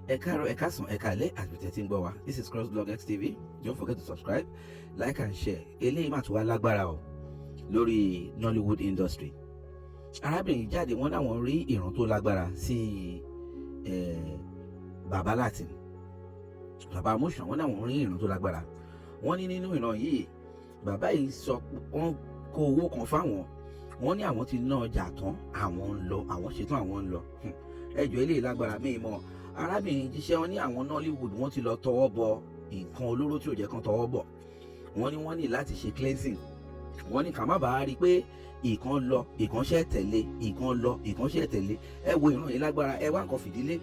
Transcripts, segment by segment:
Ẹ káàárọ̀, ẹ káàsán, ẹ káalẹ́ àti tẹ́tí ń gbọ́ wa. This is Crossblog XTV. Don't forget to subscribe, like and share. Eléyìí mà tún wá lágbára o lórí Nollywood industry. Arábìnrin jáde wọ́n láwọn rí ìran tó lágbára sí Bàbá Latin. Bàbá Amusan wọ́n láwọn rí ìran tó lágbára. Wọ́n ní nínú ìran yìí bàbá yìí sọ wọ́n kó owó kan fáwọn. Wọ́n ní àwọn ti ná ọjà tán, àwọn ń lọ, àwọn ṣetán àwọn ń lọ. Ẹjọ́ eléyìí lágbára míì mọ́. Arábìnrin jíṣẹ́ wọn ní àwọn Nollywood wọ́n ti lọ tọwọ́ bọ nǹkan olóró tí ò jẹ́ kan tọwọ́ bọ̀. Wọ́n ní láti ṣe cleansing. Wọ́n ní ká má bàa rí i pé ìkan lọ ìkànṣẹ́ tẹ̀lé ìkan lọ ìkànṣẹ́ tẹ̀lé. Ẹ wo ìran yìí lágbára, ẹ wá nǹkan fìdílé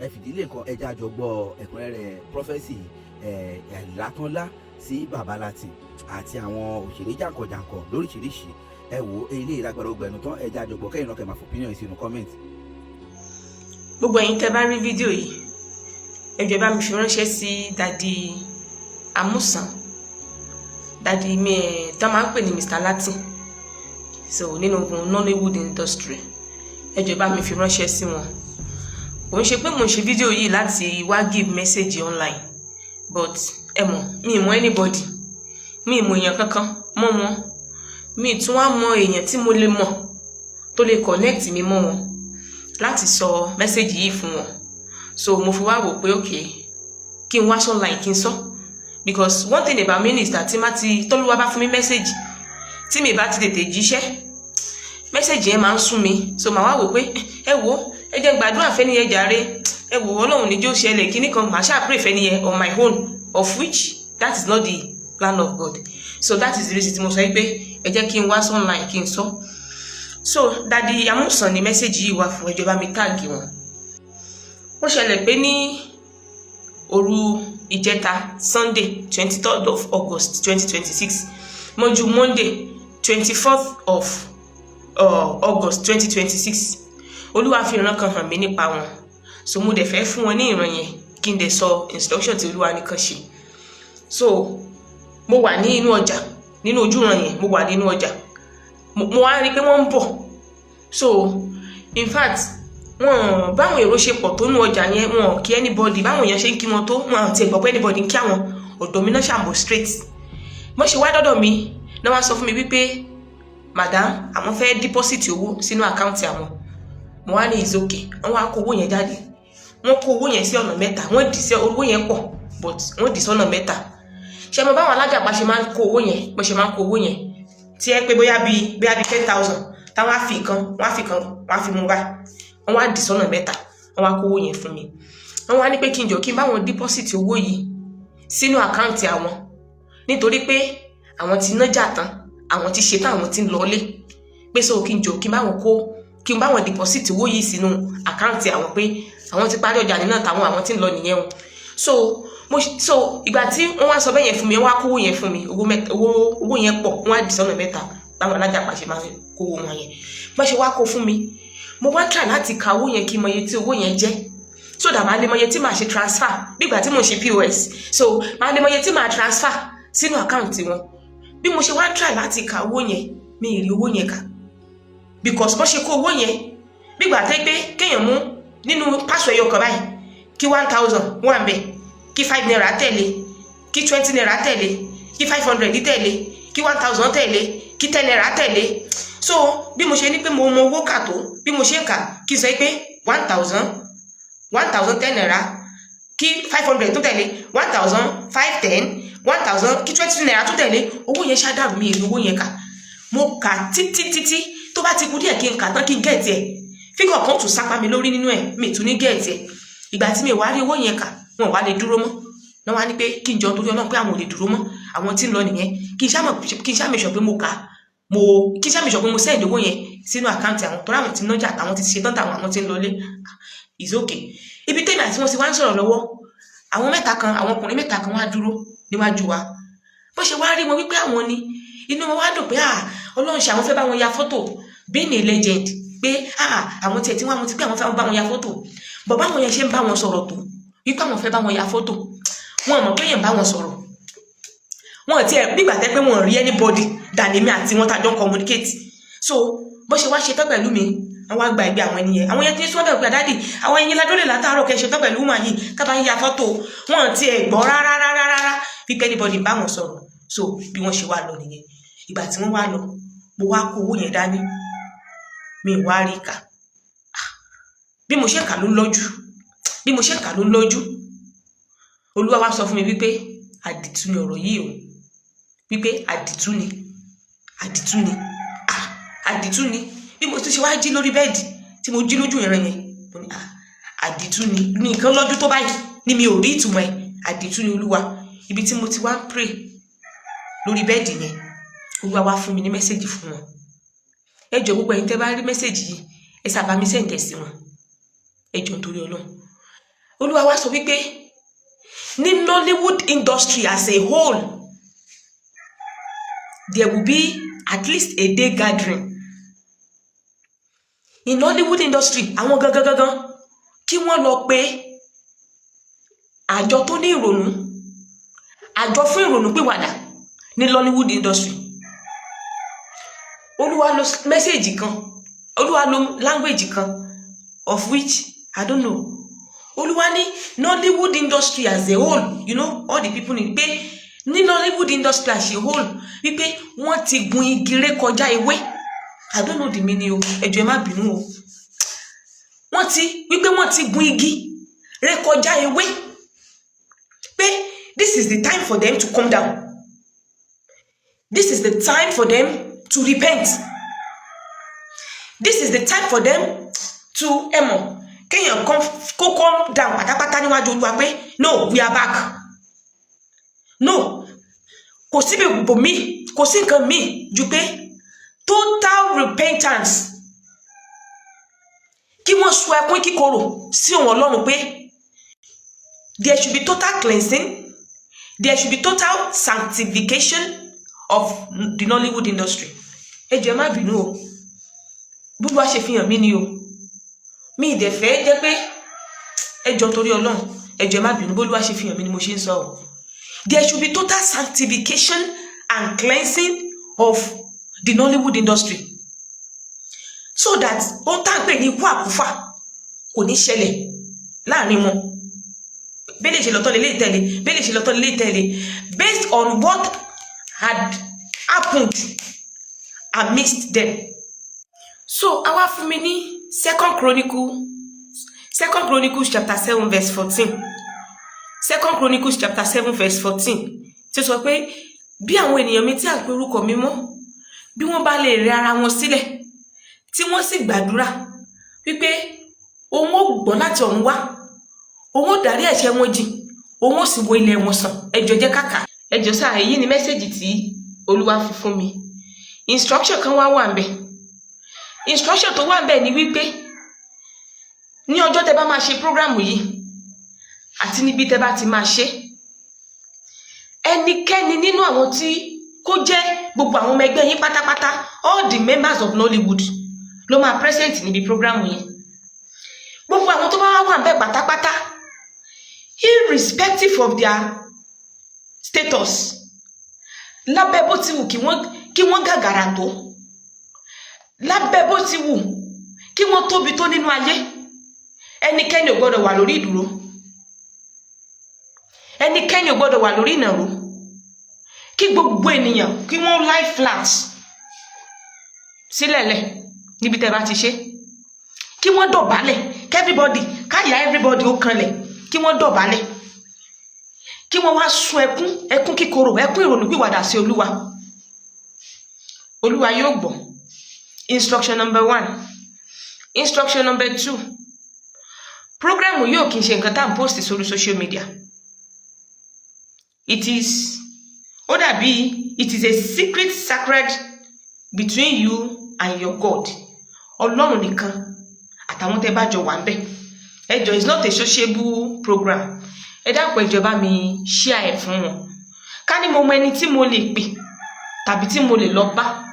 nǹkan ẹja àjọgbọ́ ẹ̀kúnrẹ́rẹ́ prọfẹ́sì ìlàtọ́lá sí Bàbá Latin àti àwọn òṣèré jàǹkànjàǹkàn lóríṣiríṣi. Ẹ wo ilé ìlágbára ọgbẹ̀nu tán ẹja àjọgbọ́ kẹ́yìn náà kẹ́ máa fòpinion sínú comment. Gbogbo ẹ̀yin tẹ́ bá rí fídíò yìí ẹ jọ̀ọ́ bá mi fi ránṣẹ́ sí dadi Amusan, dadi mi tán máa ń pè ní Mr. Latin, so nínú Nollywood industry. Ẹ jọ̀ọ́ bá mi fi ránṣẹ́ sí wọn. Kò ń ṣe pé mo ń ṣe fídíò yìí láti wá give message online, but ẹ mọ̀ mi ì mọ̀ anybody, mi ì mọ̀ èèyàn kankan mọ́ wọn, mi ì tún wá mọ̀ èèyàn tí mo lè mọ̀ tó lè connect mi mọ́ wọn láti sọ mẹ́sẹ̀jì yìí fún wọn. So mo fi wá wò pé okay kí n wá online kí n sọ, because one thing about me is that tí má ti tọ́lúwa bá fún mi mẹ́sẹ̀jì tí mi bá ti tètè jíṣẹ́ mẹ́sẹ̀jì yẹn máa ń sún mi. So màá wá wò pé ẹ wo ẹ jẹ́ gbàdúrà fẹ́ni yẹn jàre, ẹ wò Ọlọ́run ní jó ṣẹlẹ̀ kíní kan màá ṣáà pray fẹ́ni yẹn on my own, of which that is not the plan of God. So that is the reason tí mo sọ pé ẹ jẹ́ kí n wá online kí n sọ. So dadi Amusan ni mẹ́sẹ̀jì yìí wá fún, ẹ jọ̀ọ́ bá mi táàgì wọn. Ó ṣẹlẹ̀ pé ní òru ìjẹta Sunday 23rd of August 2026 mọ́jú Monday 24th of August 2026 Olúwa fi ìran kan hàn mí nípa wọn. So mo dẹ̀ fẹ́ fún wọn ní ìran yẹn kí n dẹ̀ sọ instruction tí Olúwa nìkan ṣe. So mo wà ní inú ọjà, nínú ojú ìran yẹn mo wà nínú ọjà, mo wá rí pé wọ́n ń bọ̀. So in fact wọn báwọn èrò ṣe pọ̀ tó nú ọjà yẹn, wọn kí anybody, báwọn èèyàn ṣe ń kí wọn tó wọn àti ẹ̀gbọ́n pé anybody ń kí àwọn, ọ̀dọ̀ mi náà ṣàbọ̀ straight. Mo ṣe wá dọ́dọ̀ mi náà wá sọ fún mi wípé madam àwọn fẹ́ deposit owó sínú àkáǹtì àwọn. Mo wá ní is okay, wọ́n wá kó owó yẹn jáde, wọ́n kó owó yẹn sí ọ̀nà mẹ́ta, wọ́n dì sí owó yẹn pọ̀ but wọ́n dì sọ́nà mẹ́ta. Ṣé mo báwọn alájàpá ṣe máa ń kó owó yẹn, bó ṣe máa ń kó owó yẹn tí ẹ pé bóyá bíi 10,000 táwọn á fi kan wọ́n á fi mú báyìí, wọ́n wá dì sọ́nà mẹ́ta, wọ́n wá kó owó yẹn fún mi. Wọ́n wá ní pé kí n jọ kí n bá wọn deposit owó yìí sínú àkáǹtì àwọn nítorí pé àwọn ti nájà tán, àwọn ti ṣetán, àwọn ti ń lọlé pé so kí n jọ kí n bá wọn deposit owó yìí sínú àkáǹtì àwọn pé àwọn ti parí ọjà nínú àtàwọn àwọn ti ń lọ nìyẹn o. So ìgbà tí wọ́n wá sọ bẹ́ẹ̀ yẹn fún mi, wọ́n wá kó owó yẹn fún mi, owó yẹn pọ̀, wọ́n á dì sọ́nà mẹ́ta báwọn alájàpá ṣe máa ń kó owó wọn yẹn. Bọ́n ṣe wá kó fún mi, mo wá try láti ka owó yẹn kí n mọ iye tí owó yẹn jẹ́, so that màá lè mọ iye tí màá ṣe transfer nígbà tí mo ṣe POS. So màá lè mọ iye tí màá transfer sínú àkáǹtì wọn. Bí mo ṣe wá try láti ka owó yẹn, mi ì rí owó yẹn kà, because bọ́n ṣe kó owó yẹn nígbà tẹ́ pé kéèyàn mú nínú pásọ̀ ẹyọ kan báyìí kí 1,000 wà ń bẹ̀, kí 5 naira tẹ̀lé, kí 20 naira tẹ̀lé, kí 500 tẹ̀lé, kí 1,000 tẹ̀lé, kí 10 naira tẹ̀lé. So bí mo ṣe ní pé mo mọ owó kà tó, bí mo ṣe ń kà kí sọ pé 1,000 10 naira, kí 500 tó tẹ̀lé, 1,000 5 10, 1,000 kí 20 naira tó tẹ̀lé. Owó yẹn ṣáàdàrú mi èrè owó yẹn kà. Mo kà títí tó bá ti kú díẹ̀ kí n kà tán kí n gẹ̀ẹ́tì ẹ̀, fígọ̀ kan tún sápá mi lórí nínú ẹ̀, mi tún ní gẹ̀ẹ́tì ẹ̀. Ìgbà tí mi wá rí owó yẹn kà wọn wá lè dúró mọ́, náà wá ní pé kí n jọ torí Ọlọ́run pé àwọn ò lè dúró mọ́, àwọn tí ń lọ nìyẹn, kí n ṣàmìṣọ pé mo kà kí n ṣàmìṣọ pé mo send owó yẹn sínú àkáǹtì àwọn tó ráwọn tí nájà àtàwọn ti ṣetán táwọn àwọn tí ń lọlé. Is okay. Ibi tèmi àti wọn ti wá ń sọ̀rọ̀ lọ́wọ́, àwọn ọkùnrin mẹ́ta kan wá dúró níwájú wa. Bó ṣe wá rí wọn wípé àwọn ni, inú wọn wá dùn pé Ọlọ́run ṣe àwọn fẹ́ bá wọn ya fọ́tò, being a legend, pé àwọn tiẹ̀ tí wọ́n ti pé àwọn fẹ́ bá wọn ya fọ́tò. Bọ̀ báwọn yẹn ṣe ń bá wọn sọ̀rọ̀ tó wípé àwọn fẹ́ bá wọn ya fọ́tò, wọn mọ̀ pé yẹn bá wọn sọ̀rọ̀, wọn ti ẹ̀ nígbà tẹ́ pé wọn rí anybody dàní mi àti wọn tàjọ communicate. So bó ṣe wá ṣe tán pẹ̀lú mi, àwọn àgbà ẹgbẹ́ àwọn ẹni yẹn àwọn yẹn ti sọ́dọ̀ gbà dáàdì àwọn ẹyin ládólè látàárọ̀ kẹ́ ṣe tán pẹ̀lú mà yìí kábà ń ya fọ́tò wọn ti ẹ̀ gbọ́ rárá pípẹ́ anybody bá wọn sọ̀rọ̀ so bí wọ́n ṣe wá lọ nìyẹn ìgbà tí wọ́n wá lọ mo wá kó owó yẹn dání mi wá rí kà bí mo ṣe kà ló ń lọ́jú olúwa wá sọ fún mi wípé àdìtú ni ọ̀rọ̀ yìí o wípé àdìtú ni bí mo tún ṣe wá jí lórí bẹ́ẹ̀dì tí mo jí lójú ìran yẹn mo ní àdìtú ni nǹkan lọ́jú tó báyìí ni mi ò rí ìtumọ̀ ẹ̀ àdìtú ni olúwa ibi tí mo ti wá pray lórí bẹ́ẹ̀dì yẹn olúwa wá fún mi ní mẹ́sẹ̀gì fún wọn ẹ jọ̀ọ́ gbogbo ẹ̀yin tẹ́ bá rí mẹ́sẹ̀gì yìí ẹ sábà mi sẹ́ǹdẹ̀ sí wọn ẹ jọ̀ọ́ nítorí Ọlọ́run olúwa wá sọ wípé ní Nollywood industry as a whole there will be at least a day gathering in Nollywood industry àwọn gangan kí wọ́n lọ pé àjọ tó ní ìrònú àjọ fún ìrònú pìwàdà ní Nollywood industry olúwa lo mẹ́sẹ̀jì kan olúwa lo language kan of which I don't know olúwa ní Nollywood industry as a whole you know all the people ní pé ní Nollywood industry as a whole wípé wọ́n ti gun igi ré kọjá ewé I don't know the meaning o ẹjọ́ ẹ má bínú o wọ́n ti gun igi ré kọjá ewé pé this is the time for them to come down this is the time for them to repent this is the time for them to kéèyàn come down pátápátá níwájú olúwa pé no we are back no kò sí bèbò mi kò sí nǹkan mi ju pé total repentance kí wọ́n sọ ẹkún kíkorò sí òun Ọlọ́run pé there should be total cleansing there should be total sanctification of the Nollywood industry ẹ jọ̀ọ́ má bínú o gbogbo wa ṣe fi hàn mí ni o mi ìdẹ̀ fẹ́ jẹ́ pé ẹ jọ̀ọ́ torí Ọlọ́run ẹ jọ̀ọ́ má bínú bólúwa ṣe fi hàn mí ni mo ṣe ń sọ o there should be total sanctification and cleansing of the Nollywood industry so that ó tàgbé ní ikú àkúfà kò ní ṣẹlẹ̀ láàrin wọn bẹ́ẹ̀ ṣe lọ́tọ́ lè tẹ̀lé based on what had happened amidst them. So àwa fún mi ní Second Chronicles chapter 7 verse 14 Second Chronicles chapter 7 verse 14 tí ó sọ pé bí àwọn ènìyàn mi tí à ń pe orúkọ mi mọ́ bí wọ́n bá lè rẹ ara wọn sílẹ̀ tí wọ́n sì gbàdúrà wípé òun ó gbọ́ láti ọ̀run wá òun ó dárí ẹ̀ṣẹ̀ wọn jì òun ó sì wo ilẹ̀ wọn sàn ẹ jọ̀ọ́ jẹ́ ká kà ẹ jọ̀ọ́ sáà èyí ni mẹ́sẹ̀jì tí olúwa fi fún mi instruction kan wà ńbẹ̀ instruction tó wà ńbẹ̀ ni wípé ní ọjọ́ tẹ́ bá máa ṣe program yìí àti níbi tẹ́ bá ti máa ṣe ẹnikẹ́ni nínú àwọn tí kó jẹ́ gbogbo àwọn ọmọ ẹgbẹ́ yín pátápátá all the members of Nollywood ló máa present níbi program yìí gbogbo àwọn tó bá wà ńbẹ̀ pátápátá irrespective of their status lábẹ́ bó ti wù kí wọ́n gàgàrà tó lábẹ́ bó ti wù kí wọ́n tóbi tó nínú ayé ẹnikẹ́ni ò gbọ́dọ̀ wà lórí ìdúró ẹnikẹ́ni ò gbọ́dọ̀ wà lórí ìnàró kí gbogbo ènìyàn kí wọ́n lie flat sílẹ̀lẹ̀ níbi tẹ́ bá ti ṣe kí wọ́n dọ̀bálẹ̀ everybody káyà everybody ó kanlẹ̀ kí wọ́n dọ̀bálẹ̀ kí wọ́n wá sun ẹkún kíkorò ẹkún ìrònú pìwàdà sí olúwa yóò gbọ́. Instruction number 1. Instruction number 2. Program yóò kì í ṣe nǹkan tá à ń post sórí social media. It is a secret sacred between you and your God. Ọlọ́run nìkan àtàwọn tẹ́ bá jọ wà ńbẹ̀. Ẹ jọ̀ọ́, it's not a sociable program. Ẹ dákun ẹ jọ̀ọ́ bá mi share ẹ̀ fún wọn. Ká ní mo mọ ẹni tí mo lè pè tàbí tí mo lè lọ bá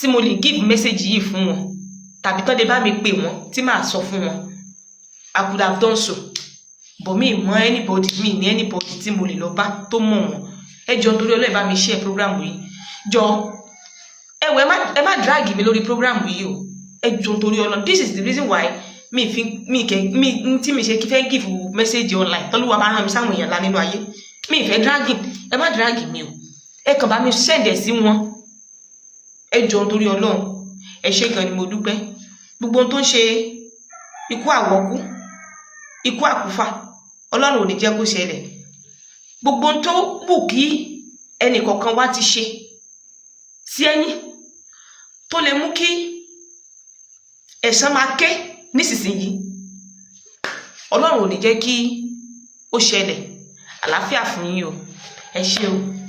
tí mo lè give message yìí fún wọn tàbí tán lè bá mi pè wọ́n tí màá sọ fún wọn I could have done so but mi mọ anybody tí mo lè lọ bá tó mọ̀ wọ́n ẹ jọ̀ọ́ nítorí Ọlọ́run bá mi share program yìí jọ̀ọ́ ẹ má drag mi lórí program yìí o ẹ jọ̀ọ́ nítorí Ọlọ́run. This is the reason why tí mi ṣe kí fẹ́ give message online tọ́lúwa máa ràn mí sáwọn èèyàn lá nínú ayé. Mi ìfẹ́ dragging, ẹ má dragging mi o, ẹ kàn bá mi send ẹ̀ sí wọn, ẹ jọ̀ọ́ nítorí Ọlọ́run. Ẹ ṣé gan ni mo dúpẹ́. Gbogbo ohun tó ń ṣe ikú àwọ̀kú, ikú àkúfà, Ọlọ́run ò ní jẹ́ kó ṣẹlẹ̀. Gbogbo ohun tó wù kí ẹnì kọ̀ọ̀kan wá ti ṣe sí ẹ̀yìn tó lè mú kí ẹ̀san máa ké nísinsìnyí, Ọlọ́run ò ní jẹ́ kí ó ṣẹlẹ̀. Àlàáfíà fún yín o. Ẹ ṣé o.